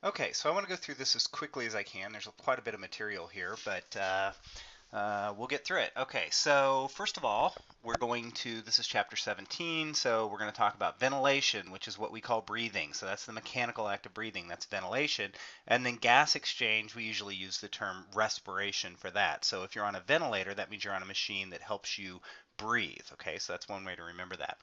Okay, so I want to go through this as quickly as I can. There's quite a bit of material here, but we'll get through it. Okay, so first of all, this is chapter 17, so we're going to talk about ventilation, which is what we call breathing. So that's the mechanical act of breathing, that's ventilation. And then gas exchange, we usually use the term respiration for that. So if you're on a ventilator, that means you're on a machine that helps you breathe. Okay, so that's one way to remember that.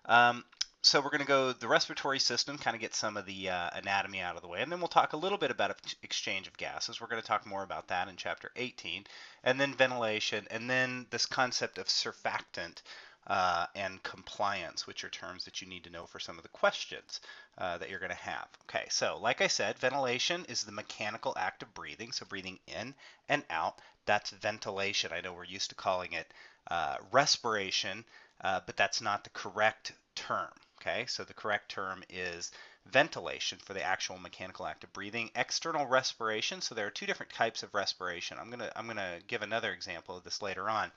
Um, so we're going to go the respiratory system, kind of get some of the anatomy out of the way, and then we'll talk a little bit about exchange of gases. We're going to talk more about that in chapter 18, and then ventilation, and then this concept of surfactant and compliance, which are terms that you need to know for some of the questions that you're going to have. Okay, so like I said, ventilation is the mechanical act of breathing, so breathing in and out. That's ventilation. I know we're used to calling it respiration, but that's not the correct term. Okay, so the correct term is ventilation for the actual mechanical act of breathing. External respiration, so there are two different types of respiration. I'm gonna give another example of this later on.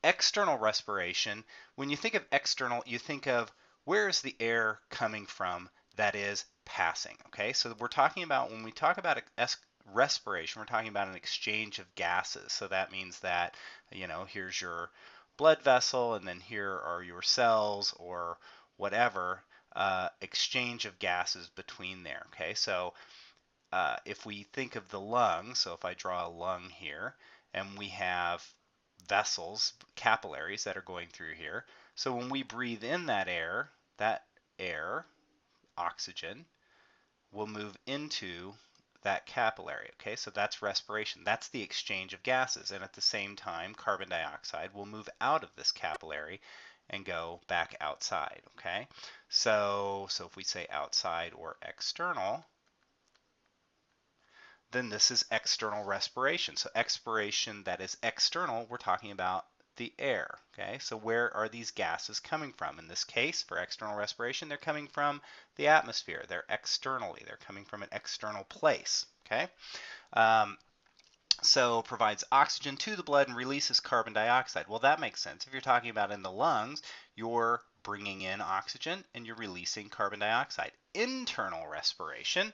External respiration, when you think of external, you think of where is the air coming from that is passing. Okay, so we're talking about, when we talk about respiration, we're talking about an exchange of gases. So that means that, here's your blood vessel, and then here are your cells or whatever, exchange of gases between there. Okay, so if we think of the lung, so if I draw a lung here, and we have vessels, capillaries that are going through here. So when we breathe in that air, oxygen, will move into that capillary. Okay, so that's respiration. That's the exchange of gases. And at the same time, carbon dioxide will move out of this capillary and go back outside. Okay, so if we say outside or external, then this is external respiration. So expiration that is external, we're talking about the air. Okay, so where are these gases coming from? In this case, for external respiration, they're coming from the atmosphere. They're externally. They're coming from an external place. Okay, um, so provides oxygen to the blood and releases carbon dioxide. Well, that makes sense. If you're talking about in the lungs, you're bringing in oxygen and you're releasing carbon dioxide. Internal respiration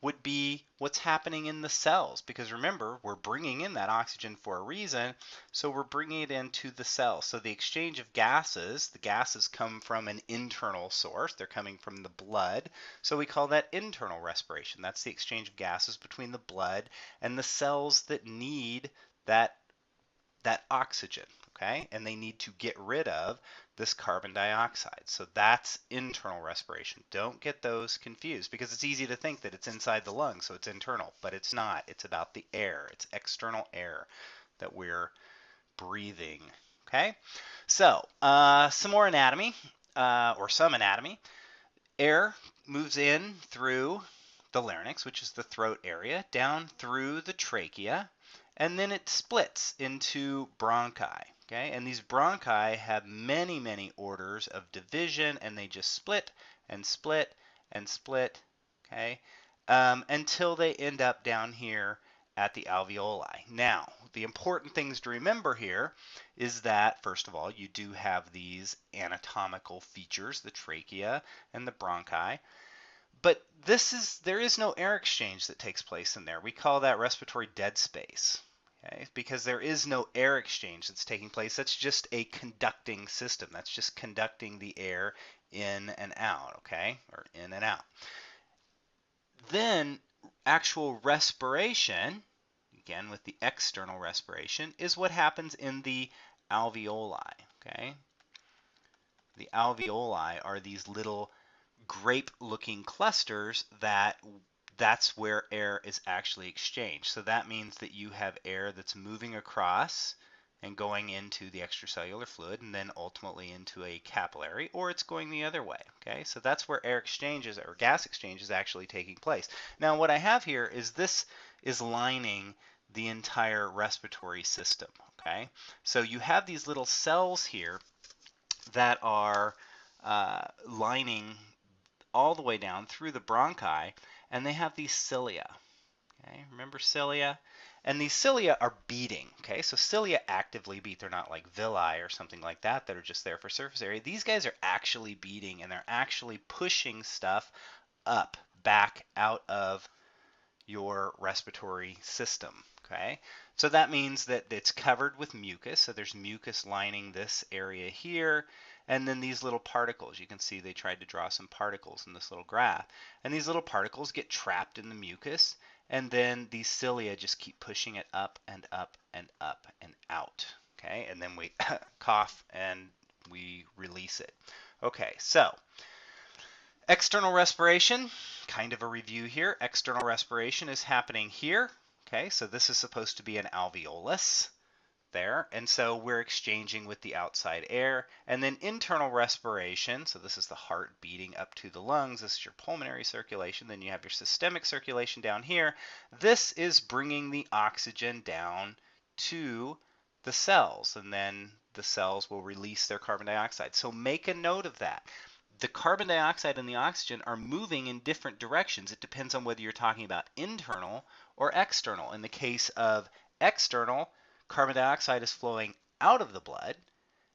would be what's happening in the cells, because remember, we're bringing in that oxygen for a reason, so we're bringing it into the cells. So the exchange of gases, the gases come from an internal source, they're coming from the blood, so we call that internal respiration. That's the exchange of gases between the blood and the cells that need that oxygen, okay? And they need to get rid of this carbon dioxide. So that's internal respiration. Don't get those confused, because it's easy to think that it's inside the lungs, so it's internal, but it's not. It's about the air. It's external air that we're breathing, okay? So some more anatomy, or some anatomy. Air moves in through the larynx, which is the throat area, down through the trachea, and then it splits into bronchi. Okay, and these bronchi have many, many orders of division, and they just split and split and split, okay, until they end up down here at the alveoli. Now, the important things to remember here is that, first of all, you do have these anatomical features, the trachea and the bronchi, but there is no air exchange that takes place in there. We call that respiratory dead space. Okay? Because there is no air exchange that's taking place. That's just a conducting system. That's just conducting the air in and out, okay? Or in and out. Then actual respiration, again with the external respiration, is what happens in the alveoli, okay? The alveoli are these little grape-looking clusters that's where air is actually exchanged. So that means that you have air that's moving across and going into the extracellular fluid and then ultimately into a capillary, or it's going the other way. Okay, so that's where air exchanges or gas exchange is actually taking place. Now what I have here is this is lining the entire respiratory system. Okay, so you have these little cells here that are lining all the way down through the bronchi, and they have these cilia. Okay, remember cilia? And these cilia are beating. Okay, so cilia actively beat. They're not like villi or something like that that are just there for surface area. These guys are actually beating, and they're actually pushing stuff up, back out of your respiratory system. Okay, so that means that it's covered with mucus. So there's mucus lining this area here. And then these little particles, you can see they tried to draw some particles in this little graph. And these little particles get trapped in the mucus. And then these cilia just keep pushing it up and up and up and out. Okay, and then we cough and we release it. Okay, so external respiration, kind of a review here. External respiration is happening here. Okay, so this is supposed to be an alveolus there, and so we're exchanging with the outside air. And then internal respiration, so this is the heart beating up to the lungs. This is your pulmonary circulation. Then you have your systemic circulation down here. This is bringing the oxygen down to the cells, and then the cells will release their carbon dioxide. So make a note of that. The carbon dioxide and the oxygen are moving in different directions. It depends on whether you're talking about internal or external. In the case of external, carbon dioxide is flowing out of the blood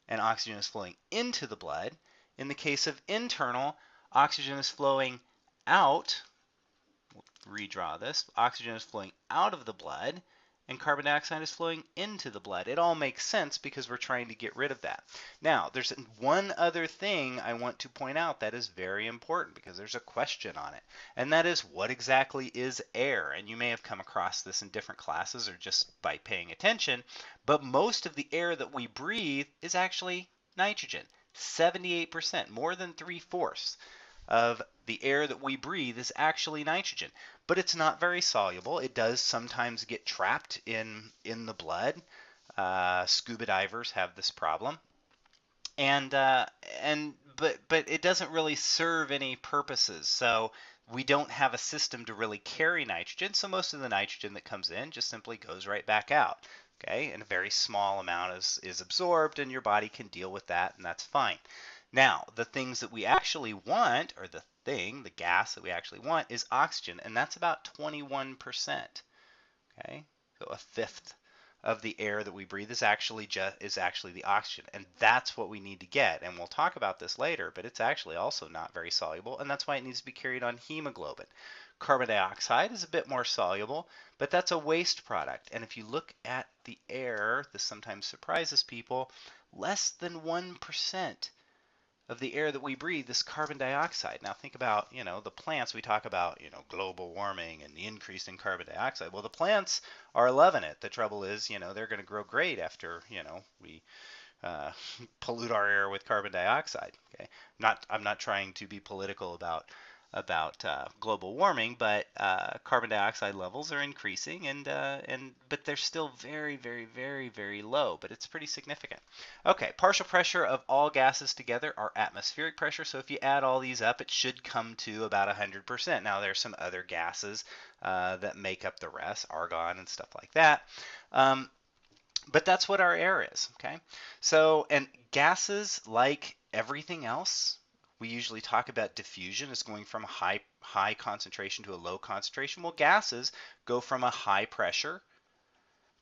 and oxygen is flowing into the blood. In the case of internal, oxygen is flowing out. We'll redraw this. Oxygen is flowing out of the blood and carbon dioxide is flowing into the blood. It all makes sense because we're trying to get rid of that. Now, there's one other thing I want to point out that is very important because there's a question on it, and that is, what exactly is air? And you may have come across this in different classes or just by paying attention, but most of the air that we breathe is actually nitrogen. 78%, more than 3/4 of the air that we breathe is actually nitrogen, but it's not very soluble. It does sometimes get trapped in the blood. Scuba divers have this problem, but it doesn't really serve any purposes. So we don't have a system to really carry nitrogen. So most of the nitrogen that comes in just simply goes right back out. Okay, and a very small amount is absorbed, and your body can deal with that, and that's fine. Now, the things that we actually want, or the gas that we actually want, is oxygen, and that's about 21%. Okay, so a fifth of the air that we breathe is actually the oxygen, and that's what we need to get. And we'll talk about this later, but it's actually also not very soluble, and that's why it needs to be carried on hemoglobin. Carbon dioxide is a bit more soluble, but that's a waste product. And if you look at the air, this sometimes surprises people, less than 1% of the air that we breathe is carbon dioxide. Now think about, the plants. We talk about, global warming and the increase in carbon dioxide. Well, the plants are loving it. The trouble is, they're going to grow great after, we pollute our air with carbon dioxide. Okay, I'm not trying to be political about global warming, but carbon dioxide levels are increasing, but they're still very, very, very, very low, but it's pretty significant. Okay, partial pressure of all gases together are atmospheric pressure, so if you add all these up, it should come to about 100%. Now, there's some other gases that make up the rest, argon and stuff like that. But that's what our air is, okay? So, and gases, like everything else, we usually talk about diffusion as going from a high concentration to a low concentration. Well, gases go from a high pressure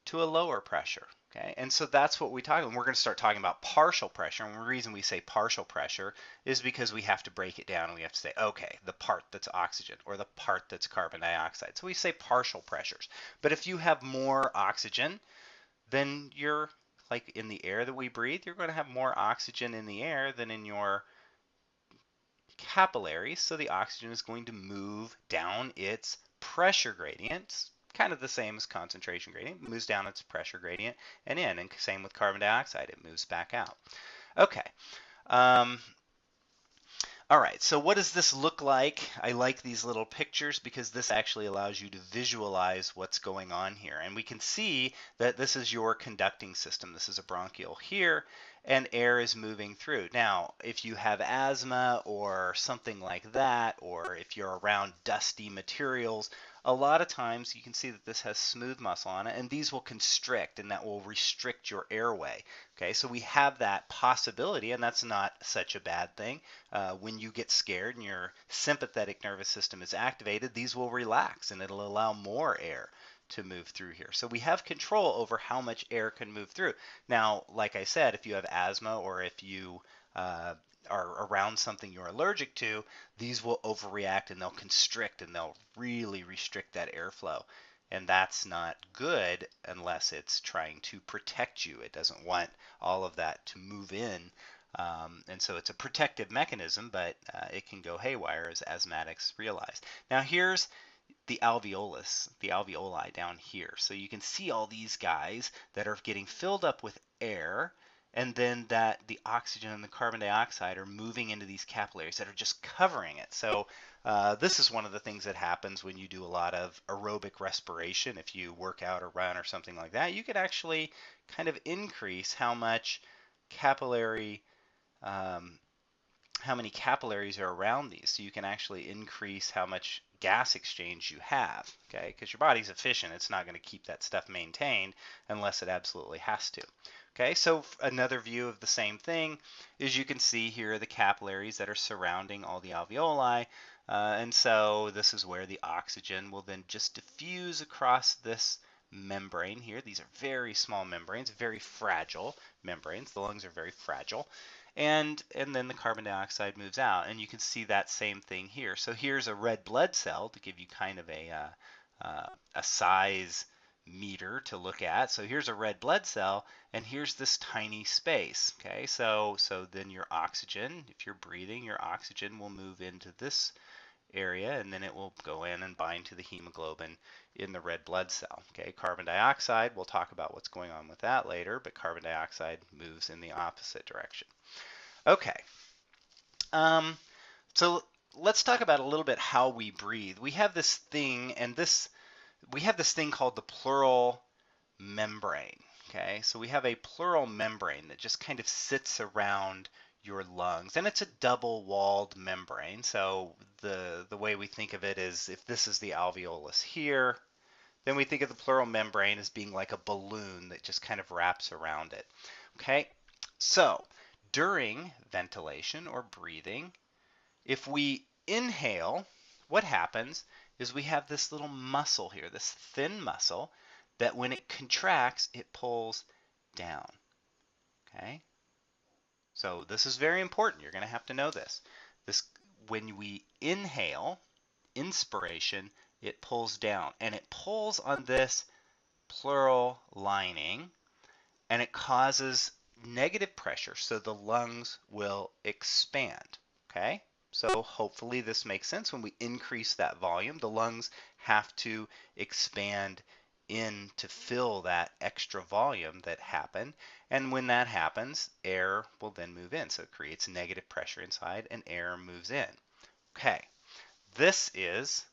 to a lower pressure, okay? And so that's what we talk about. And we're going to start talking about partial pressure. And the reason we say partial pressure is because we have to break it down and we have to say, okay, the part that's oxygen or the part that's carbon dioxide. So we say partial pressures. But if you have more oxygen, then you're, like in the air that we breathe, you're going to have more oxygen in the air than in your capillaries, so the oxygen is going to move down its pressure gradient, kind of the same as concentration gradient. It moves down its pressure gradient and in, and same with carbon dioxide, it moves back out. Okay. All right, so what does this look like? I like these little pictures because this actually allows you to visualize what's going on here. And we can see that this is your conducting system. This is a bronchiole here, and air is moving through. Now, if you have asthma or something like that, or if you're around dusty materials, a lot of times you can see that this has smooth muscle on it, and these will constrict, and that will restrict your airway. Okay, so we have that possibility, and that's not such a bad thing. When you get scared and your sympathetic nervous system is activated, these will relax, and it'll allow more air to move through here. So we have control over how much air can move through. Now, like I said, if you have asthma or if you are around something you're allergic to, these will overreact and they'll constrict and they'll really restrict that airflow. And that's not good unless it's trying to protect you. It doesn't want all of that to move in. And so it's a protective mechanism, but it can go haywire, as asthmatics realize. Now here's the alveoli down here. So you can see all these guys that are getting filled up with air, and then that the oxygen and the carbon dioxide are moving into these capillaries that are just covering it. So this is one of the things that happens when you do a lot of aerobic respiration. If you work out or run or something like that, you could actually kind of increase how much capillary how many capillaries are around these. So you can actually increase how much gas exchange you have, okay? Because your body's efficient. It's not going to keep that stuff maintained unless it absolutely has to. Okay, so another view of the same thing is you can see here the capillaries that are surrounding all the alveoli. And so this is where the oxygen will then just diffuse across this membrane here. These are very small membranes, very fragile membranes. The lungs are very fragile. And then the carbon dioxide moves out, and you can see that same thing here. So here's a red blood cell to give you kind of a size meter to look at. So here's a red blood cell, and here's this tiny space. Okay, so then your oxygen, if you're breathing, your oxygen will move into this area, and then it will go in and bind to the hemoglobin in the red blood cell. Okay, carbon dioxide, we'll talk about what's going on with that later, but carbon dioxide moves in the opposite direction. Okay, so let's talk about a little bit how we breathe. We have this thing, we have this thing called the pleural membrane. Okay, so we have a pleural membrane that just kind of sits around your lungs, and it's a double-walled membrane. So the way we think of it is, if this is the alveolus here, then we think of the pleural membrane as being like a balloon that just kind of wraps around it. Okay, so during ventilation or breathing, if we inhale, what happens is we have this little muscle here, this thin muscle, that when it contracts, it pulls down. Okay? So this is very important. You're going to have to know this. When we inhale, inspiration, it pulls down, and it pulls on this pleural lining, and it causes negative pressure, so the lungs will expand. Okay? So hopefully this makes sense. When we increase that volume, the lungs have to expand in to fill that extra volume that happened. And when that happens, air will then move in. So it creates negative pressure inside and air moves in. Okay, this is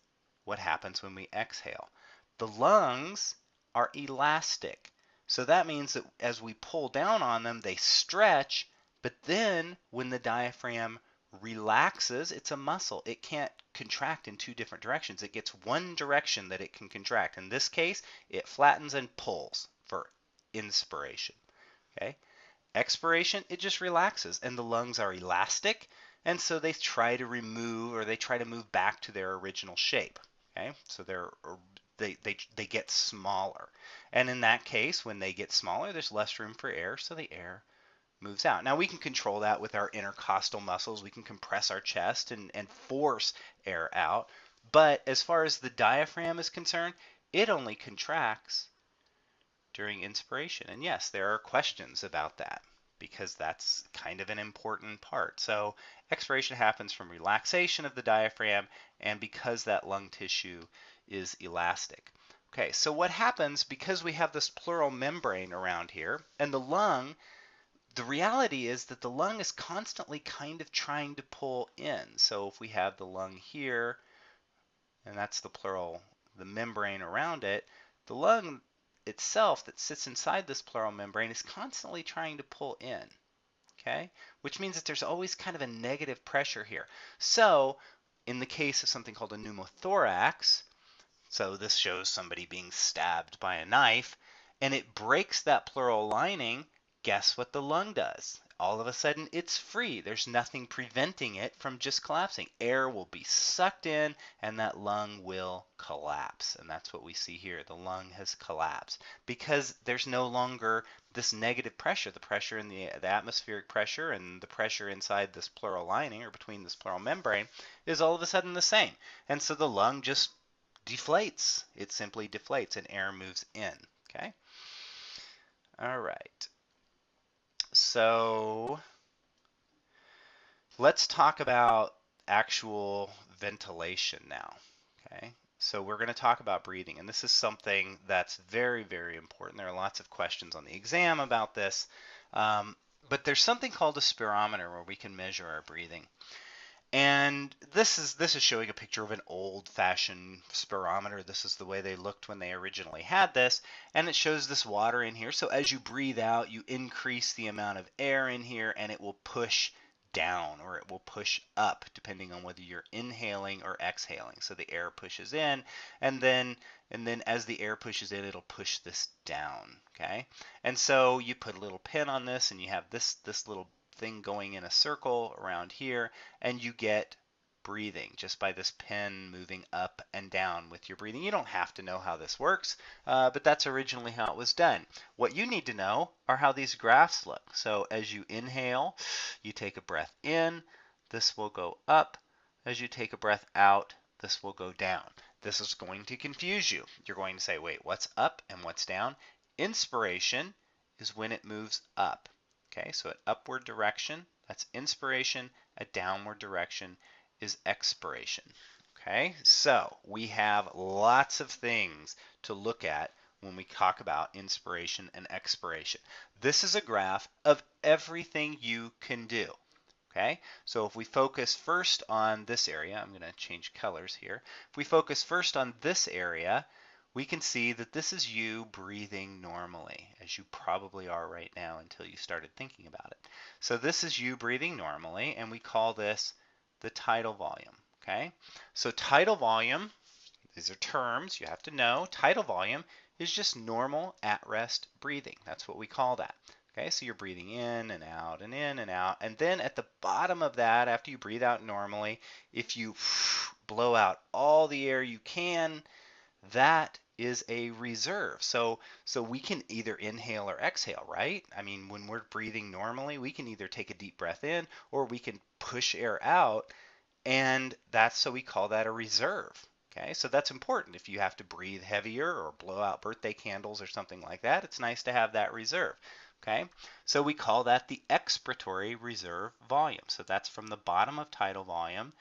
what happens when we exhale. The lungs are elastic. So that means that as we pull down on them, they stretch, but then when the diaphragm relaxes, it's a muscle. It can't contract in two different directions. It gets one direction that it can contract. In this case, it flattens and pulls for inspiration. Okay? Expiration, it just relaxes, and the lungs are elastic, and so they try to remove, or they try to move back to their original shape. Okay? So they get smaller. And in that case, when they get smaller, there's less room for air, so the air moves out. Now we can control that with our intercostal muscles. We can compress our chest and force air out. But as far as the diaphragm is concerned, it only contracts during inspiration. And yes, there are questions about that because that's kind of an important part. So expiration happens from relaxation of the diaphragm and because that lung tissue is elastic. Okay, so what happens because we have this pleural membrane around here, and the lung, the reality is that the lung is constantly kind of trying to pull in. So if we have the lung here, and that's the pleural, the membrane around it, the lung itself that sits inside this pleural membrane is constantly trying to pull in. Okay? Which means that there's always kind of a negative pressure here. So in the case of something called a pneumothorax, so this shows somebody being stabbed by a knife, and it breaks that pleural lining, guess what the lung does? all of a sudden it's free. There's nothing preventing it from just collapsing. Air will be sucked in and that lung will collapse. And that's what we see here. The lung has collapsed because there's no longer this negative pressure. The pressure in the atmospheric pressure and the pressure inside this pleural lining or between this pleural membrane is all of a sudden the same. And so the lung just deflates. It simply deflates and air moves in. Okay? All right. So let's talk about actual ventilation now. Okay, so we're going to talk about breathing, and this is something that's very, very important. There are lots of questions on the exam about this, but there's something called a spirometer where we can measure our breathing. And this is showing a picture of an old-fashioned spirometer. This is the way they looked when they originally had this, and it shows this water in here. So as you breathe out, you increase the amount of air in here, and it will push down or it will push up depending on whether you're inhaling or exhaling. So the air pushes in, and then as the air pushes in, it'll push this down. Okay, and so you put a little pin on this, and you have this little thing going in a circle around here, and you get breathing just by this pin moving up and down with your breathing. You don't have to know how this works, but that's originally how it was done. What you need to know are how these graphs look. So as you inhale, you take a breath in, this will go up. As you take a breath out, this will go down. This is going to confuse you. You're going to say, wait, what's up and what's down? Inspiration is when it moves up. Okay, so an upward direction, that's inspiration. A downward direction is expiration. Okay, so we have lots of things to look at when we talk about inspiration and expiration. This is a graph of everything you can do. Okay, so if we focus first on this area, I'm going to change colors here. If we focus first on this area, we can see that this is you breathing normally, as you probably are right now until you started thinking about it. So this is you breathing normally, and we call this the tidal volume. Okay, so tidal volume, these are terms you have to know. Tidal volume is just normal at-rest breathing. That's what we call that. Okay, so you're breathing in and out and in and out. And then at the bottom of that, after you breathe out normally, if you blow out all the air you can, that is a reserve. So we can either inhale or exhale, right? I mean, when we're breathing normally, we can either take a deep breath in or we can push air out, and so we call that a reserve. Okay, so that's important. If you have to breathe heavier or blow out birthday candles or something like that, it's nice to have that reserve. Okay, so we call that the expiratory reserve volume. So that's from the bottom of tidal volume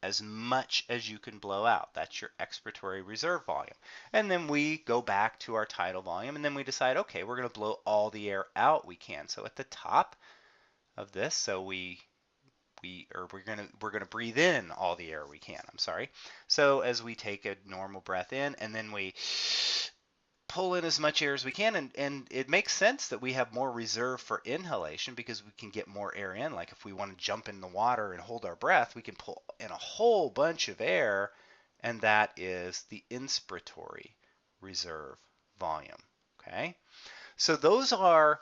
as much as you can blow out. That's your expiratory reserve volume. And then we go back to our tidal volume, and then we decide, okay, we're going to blow all the air out we can. So at the top of this, so we're going to breathe in all the air we can. I'm sorry. So as we take a normal breath in, and then we pull in as much air as we can, and it makes sense that we have more reserve for inhalation because we can get more air in. Like if we want to jump in the water and hold our breath, we can pull in a whole bunch of air, and that is the inspiratory reserve volume. Okay, so those are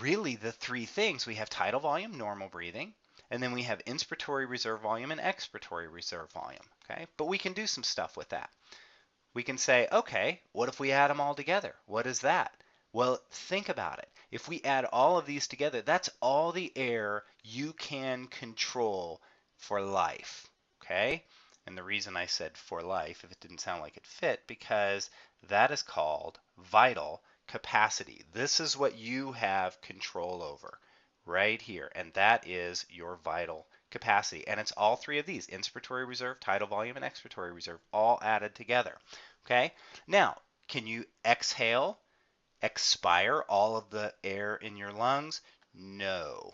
really the three things. We have tidal volume, normal breathing, and then we have inspiratory reserve volume and expiratory reserve volume. Okay, but we can do some stuff with that. We can say, okay, what if we add them all together? What is that? Well, think about it. If we add all of these together, that's all the air you can control for life. Okay? And the reason I said for life, if it didn't sound like it fit, because that is called vital capacity. This is what you have control over right here, and that is your vital capacity. And it's all three of these: inspiratory reserve, tidal volume, and expiratory reserve, all added together. Okay? Now, can you exhale, expire all of the air in your lungs? No.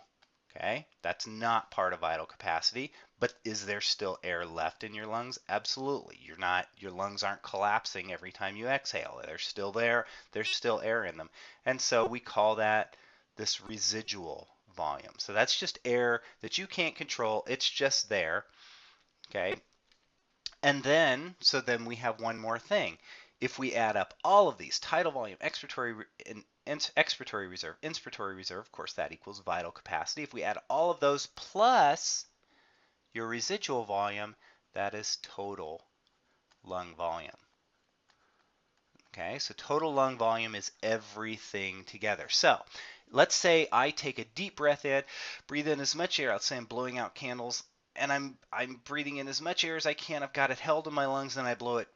Okay? That's not part of vital capacity, but is there still air left in your lungs? Absolutely. Your lungs aren't collapsing every time you exhale. They're still there. There's still air in them. And so we call that this residual volume. So that's just air that you can't control. It's just there. Okay? And then, so then we have one more thing. If we add up all of these, tidal volume, expiratory reserve, inspiratory reserve, of course that equals vital capacity. If we add all of those plus your residual volume, that is total lung volume. Okay, so total lung volume is everything together. So let's say I take a deep breath in, breathe in as much air. Let's say I'm blowing out candles, and I'm breathing in as much air as I can. I've got it held in my lungs, and I blow it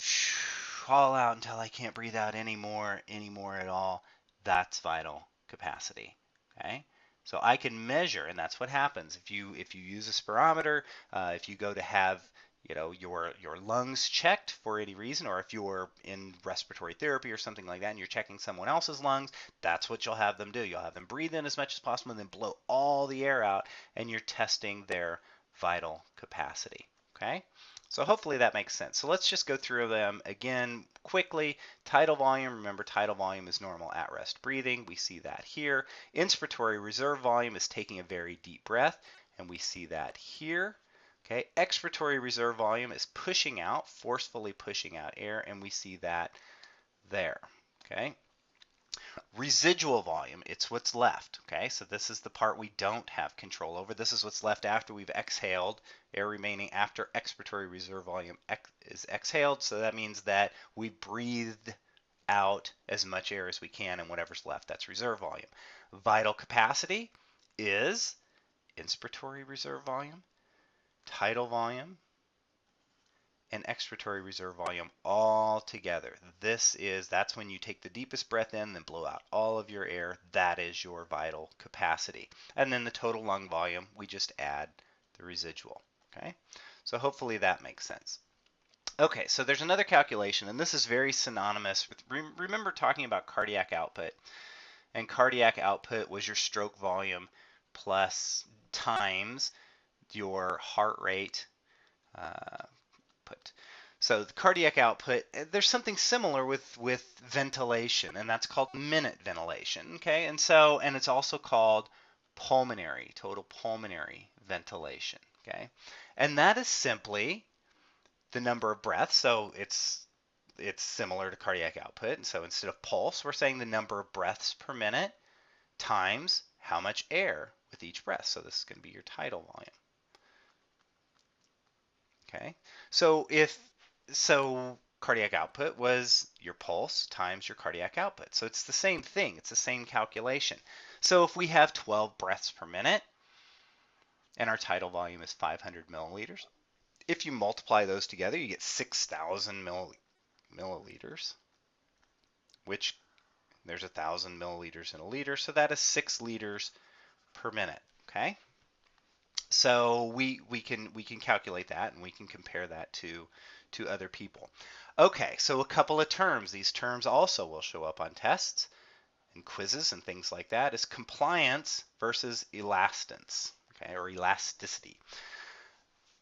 all out until I can't breathe out anymore at all. That's vital capacity. Okay, so I can measure, and that's what happens if you use a spirometer. If you go to have your lungs checked for any reason, or if you're in respiratory therapy or something like that and you're checking someone else's lungs, that's what you'll have them do. You'll have them breathe in as much as possible and then blow all the air out, and you're testing their vital capacity. Okay, so hopefully that makes sense. So let's just go through them again quickly. Tidal volume, remember tidal volume is normal at rest breathing. We see that here. Inspiratory reserve volume is taking a very deep breath, and we see that here. Okay, expiratory reserve volume is pushing out, forcefully pushing out air, and we see that there. Okay, residual volume, it's what's left. Okay, so this is the part we don't have control over. This is what's left after we've exhaled, air remaining after expiratory reserve volume is exhaled. So that means that we breathed out as much air as we can, and whatever's left, that's reserve volume. Vital capacity is inspiratory reserve volume, tidal volume, and expiratory reserve volume all together. That's when you take the deepest breath in, then blow out all of your air. That is your vital capacity. And then the total lung volume, we just add the residual. Okay, so hopefully that makes sense. Okay, so there's another calculation, and this is very synonymous with, remember talking about cardiac output, and cardiac output was your stroke volume plus times your heart rate put. So the cardiac output, there's something similar with ventilation, and that's called minute ventilation. Okay, and it's also called pulmonary, total pulmonary ventilation. Okay, and that is simply the number of breaths. So it's similar to cardiac output. And so instead of pulse, we're saying the number of breaths per minute times how much air with each breath. So this is going to be your tidal volume. Okay, so cardiac output was your pulse times your cardiac output. So it's the same thing. It's the same calculation. So if we have 12 breaths per minute and our tidal volume is 500 milliliters, if you multiply those together, you get 6,000 milliliters, which there's 1,000 milliliters in a liter. So that is 6 liters per minute. Okay. So we can calculate that, and we can compare that to other people. Okay, so a couple of terms. These terms also will show up on tests and quizzes and things like that. Is compliance versus elastance, okay, or elasticity.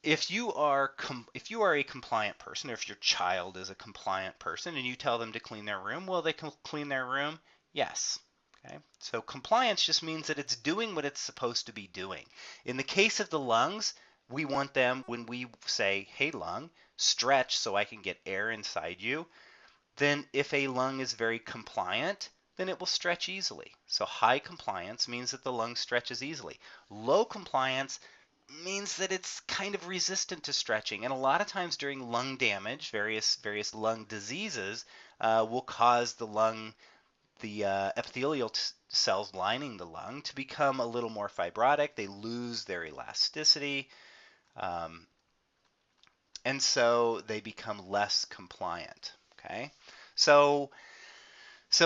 If you are a compliant person, or if your child is a compliant person, and you tell them to clean their room, will they clean their room? Yes. Okay, so compliance just means that it's doing what it's supposed to be doing. In the case of the lungs, we want them, when we say, hey lung, stretch so I can get air inside you, then if a lung is very compliant, then it will stretch easily. So high compliance means that the lung stretches easily. Low compliance means that it's kind of resistant to stretching. And a lot of times during lung damage, various lung diseases will cause the epithelial cells lining the lung to become a little more fibrotic. They lose their elasticity, and so they become less compliant. Okay, so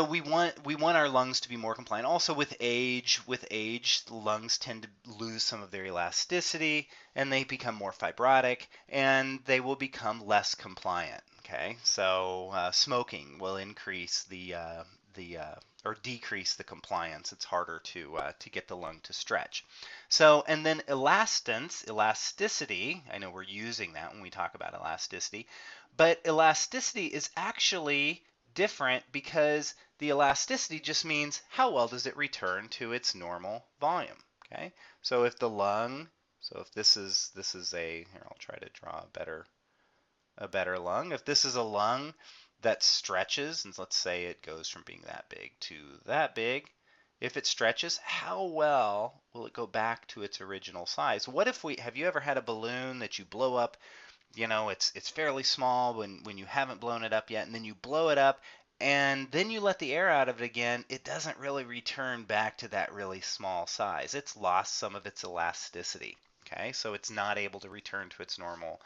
we want our lungs to be more compliant. Also, with age, the lungs tend to lose some of their elasticity, and they become more fibrotic, and they will become less compliant. Okay, so smoking will increase or decrease the compliance. It's harder to get the lung to stretch. So, and then elastance, elasticity, I know we're using that when we talk about elasticity, but elasticity is actually different because the elasticity just means how well does it return to its normal volume. Okay, so if the lung, if this is a, here I'll try to draw a better lung. If this is a lung that stretches, and let's say it goes from being that big to that big, if it stretches, how well will it go back to its original size? What if have you ever had a balloon that you blow up, it's fairly small when you haven't blown it up yet, and then you blow it up, and then you let the air out of it again, it doesn't really return back to that really small size. It's lost some of its elasticity. Okay, so it's not able to return to its normal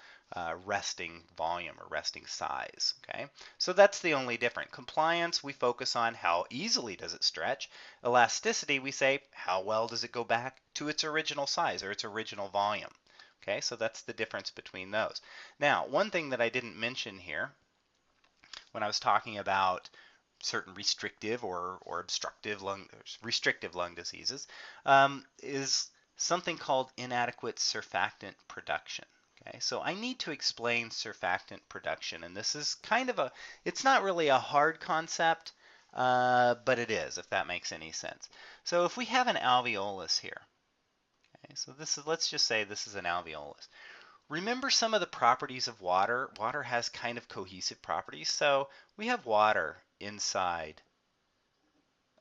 resting volume or resting size. Okay, so that's the only difference. Compliance, we focus on how easily does it stretch. Elasticity, we say how well does it go back to its original size or its original volume. Okay, so that's the difference between those. Now, one thing that I didn't mention here when I was talking about certain restrictive or restrictive lung diseases is something called inadequate surfactant production. Okay, so I need to explain surfactant production, and this is kind of it's not really a hard concept, but it is, if that makes any sense. So if we have an alveolus here, okay, so let's just say this is an alveolus. Remember some of the properties of water? Water has kind of cohesive properties. So we have water inside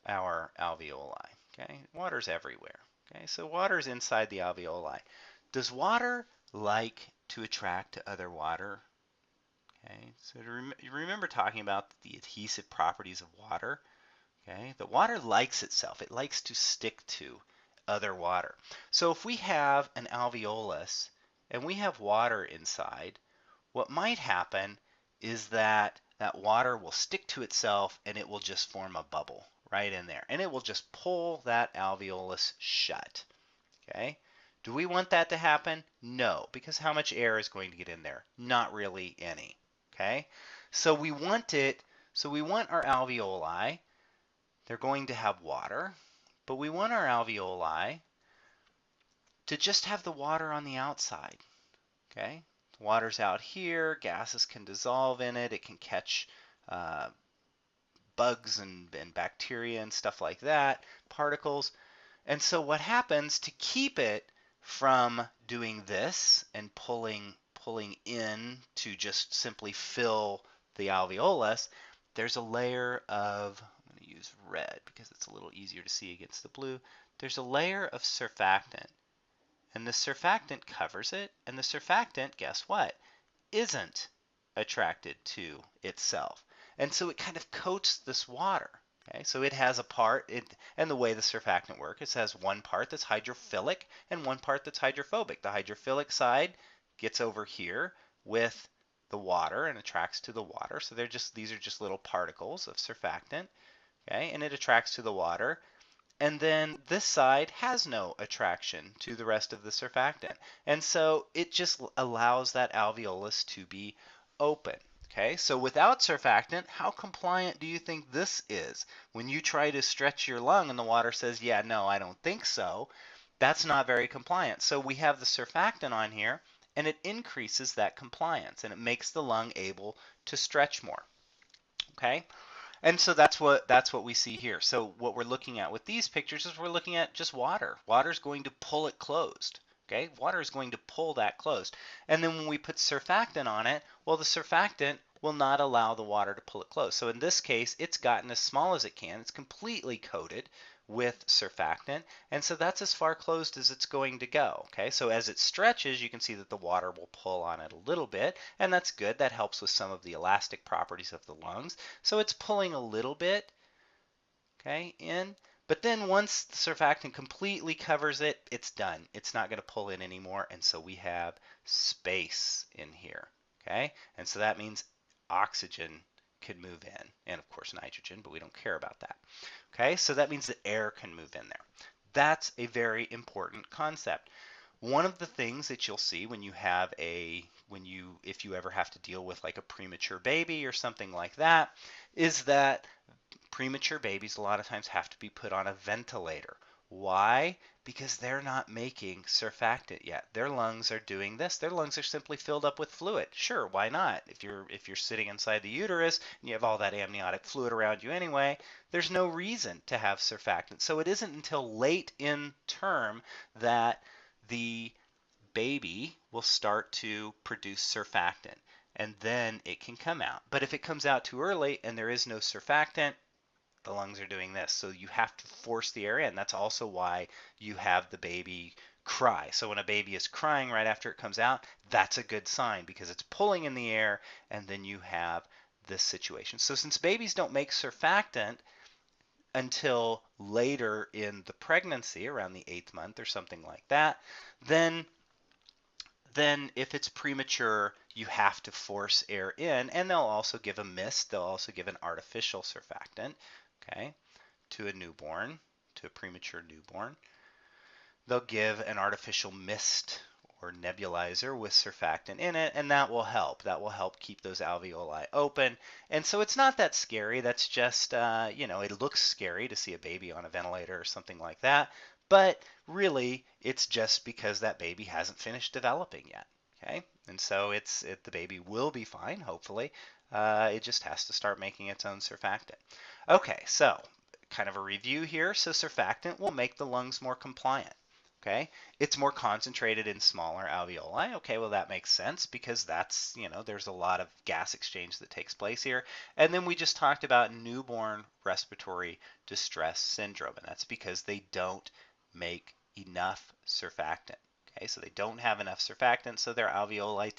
our alveoli. Okay, water's everywhere. Okay, so water's inside the alveoli. Does water like to attract to other water? Okay, so you remember talking about the adhesive properties of water. Okay, the water likes itself. It likes to stick to other water. So if we have an alveolus and we have water inside, what might happen is that that water will stick to itself and it will just form a bubble right in there. And it will just pull that alveolus shut. Okay? Do we want that to happen? No, because how much air is going to get in there? Not really any. Okay? So we want our alveoli, they're going to have water, but we want our alveoli to just have the water on the outside. Okay? The water's out here, gases can dissolve in it, it can catch bugs and bacteria and stuff like that, particles. And so what happens to keep it from doing this and pulling in to just simply fill the alveolus, there's a layer of, I'm going to use red because it's a little easier to see against the blue, there's a layer of surfactant. And the surfactant covers it, and the surfactant, guess what, isn't attracted to itself. And so it kind of coats this water. Okay, so it has a part, and the way the surfactant works, it has one part that's hydrophilic and one part that's hydrophobic. The hydrophilic side gets over here with the water and attracts to the water. So these are just little particles of surfactant. Okay, and it attracts to the water. And then this side has no attraction to the rest of the surfactant. And so it just allows that alveolus to be open. Okay, so without surfactant, how compliant do you think this is? When you try to stretch your lung and the water says, yeah, no, I don't think so, that's not very compliant. So we have the surfactant on here, and it increases that compliance, and it makes the lung able to stretch more. Okay, and so that's what we see here. So what we're looking at with these pictures is we're looking at just water. Water's going to pull it closed. Okay, water is going to pull that closed. And then when we put surfactant on it, well, the surfactant will not allow the water to pull it closed. So in this case, it's gotten as small as it can. It's completely coated with surfactant, and so that's as far closed as it's going to go. Okay, so as it stretches, you can see that the water will pull on it a little bit, and that's good. That helps with some of the elastic properties of the lungs. So it's pulling a little bit, okay, in, but then once the surfactant completely covers it, it's done. It's not going to pull in anymore, and so we have space in here. Okay, and so that means oxygen can move in, and of course nitrogen, but we don't care about that. Okay, so that means that air can move in there. That's a very important concept. One of the things that you'll see when you have if you ever have to deal with like a premature baby or something like that, is that premature babies a lot of times have to be put on a ventilator. Why? Because they're not making surfactant yet. Their lungs are doing this. Their lungs are simply filled up with fluid. Sure, why not? If you're sitting inside the uterus and you have all that amniotic fluid around you anyway, there's no reason to have surfactant. So it isn't until late in term that the baby will start to produce surfactant. and then it can come out. But if it comes out too early and there is no surfactant, the lungs are doing this. So you have to force the air in. That's also why you have the baby cry. So when a baby is crying right after it comes out, that's a good sign because it's pulling in the air, and then you have this situation. So since babies don't make surfactant until later in the pregnancy, around the 8th month or something like that, then if it's premature, you have to force air in, and they'll also give a mist. They'll also give an artificial surfactant, okay, to a newborn, to a premature newborn. They'll give an artificial mist or nebulizer with surfactant in it, and that will help. That will help keep those alveoli open. And so it's not that scary. That's just, it looks scary to see a baby on a ventilator or something like that. But really, it's just because that baby hasn't finished developing yet. Okay, and so the baby will be fine, hopefully. It just has to start making its own surfactant. Okay, so kind of a review here. So surfactant will make the lungs more compliant. Okay, it's more concentrated in smaller alveoli. Okay, well that makes sense because that's, there's a lot of gas exchange that takes place here. And then we just talked about newborn respiratory distress syndrome, and that's because they don't make enough surfactant. Okay, so they don't have enough surfactant, so their alveoli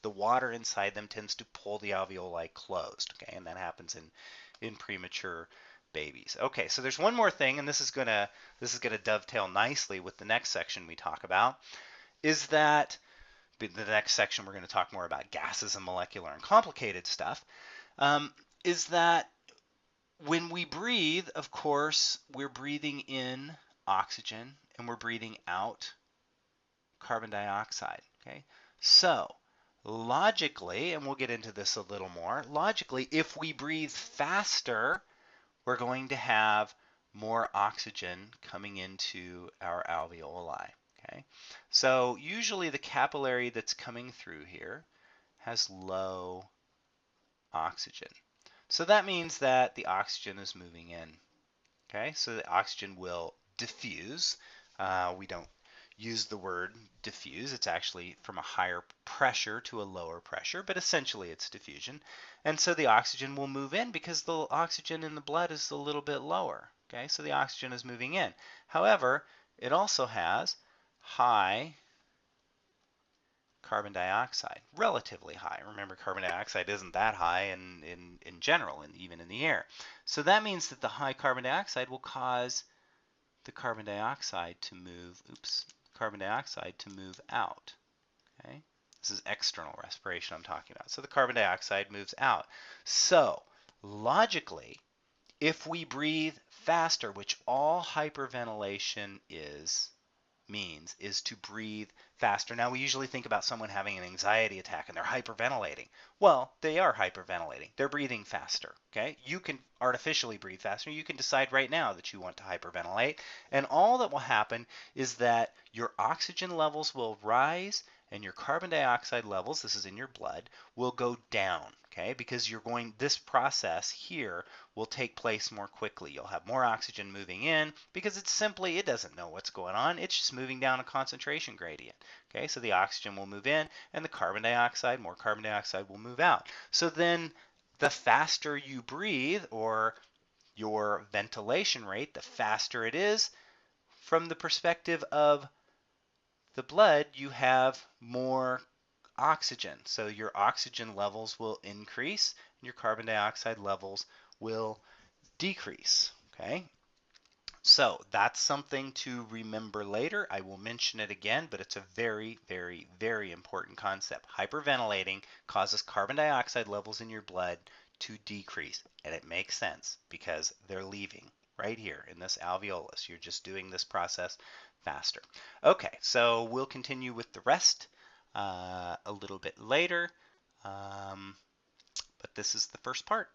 the water inside them tends to pull the alveoli closed. Okay, and that happens in premature babies. Okay, so there's one more thing, and this is gonna dovetail nicely with the next section we talk about, is that the next section we're going to talk more about gases and molecular and complicated stuff, is that when we breathe, of course, we're breathing in oxygen and we're breathing out carbon dioxide. Okay, so logically, and we'll get into this a little more, logically, if we breathe faster, we're going to have more oxygen coming into our alveoli. Okay, so usually the capillary that's coming through here has low oxygen. So that means that the oxygen is moving in. Okay, so the oxygen will diffuse. We don't use the word diffuse. It's actually from a higher pressure to a lower pressure, but essentially it's diffusion. And so the oxygen will move in because the oxygen in the blood is a little bit lower. Okay, so the oxygen is moving in. However, it also has high carbon dioxide, relatively high. Remember, carbon dioxide isn't that high in general, and even in the air. So that means that the high carbon dioxide will cause the carbon dioxide to move, out. Okay, this is external respiration I'm talking about. So the carbon dioxide moves out. So logically, if we breathe faster, which all hyperventilation means is to breathe faster. Now, we usually think about someone having an anxiety attack and they're hyperventilating. Well, they are hyperventilating. They're breathing faster. Okay, you can artificially breathe faster. You can decide right now that you want to hyperventilate, and all that will happen is that your oxygen levels will rise and your carbon dioxide levels, this is in your blood, will go down. Okay, because this process here will take place more quickly. You'll have more oxygen moving in because it doesn't know what's going on. It's just moving down a concentration gradient. Okay, so the oxygen will move in and the more carbon dioxide will move out. So then the faster you breathe, or your ventilation rate, the faster it is, from the perspective of the blood, you have more oxygen. So your oxygen levels will increase and your carbon dioxide levels will decrease. Okay, so that's something to remember later. I will mention it again, but it's a very, very, very important concept. Hyperventilating causes carbon dioxide levels in your blood to decrease, and it makes sense because they're leaving right here in this alveolus. You're just doing this process faster. Okay, so we'll continue with the rest a little bit later, but this is the first part.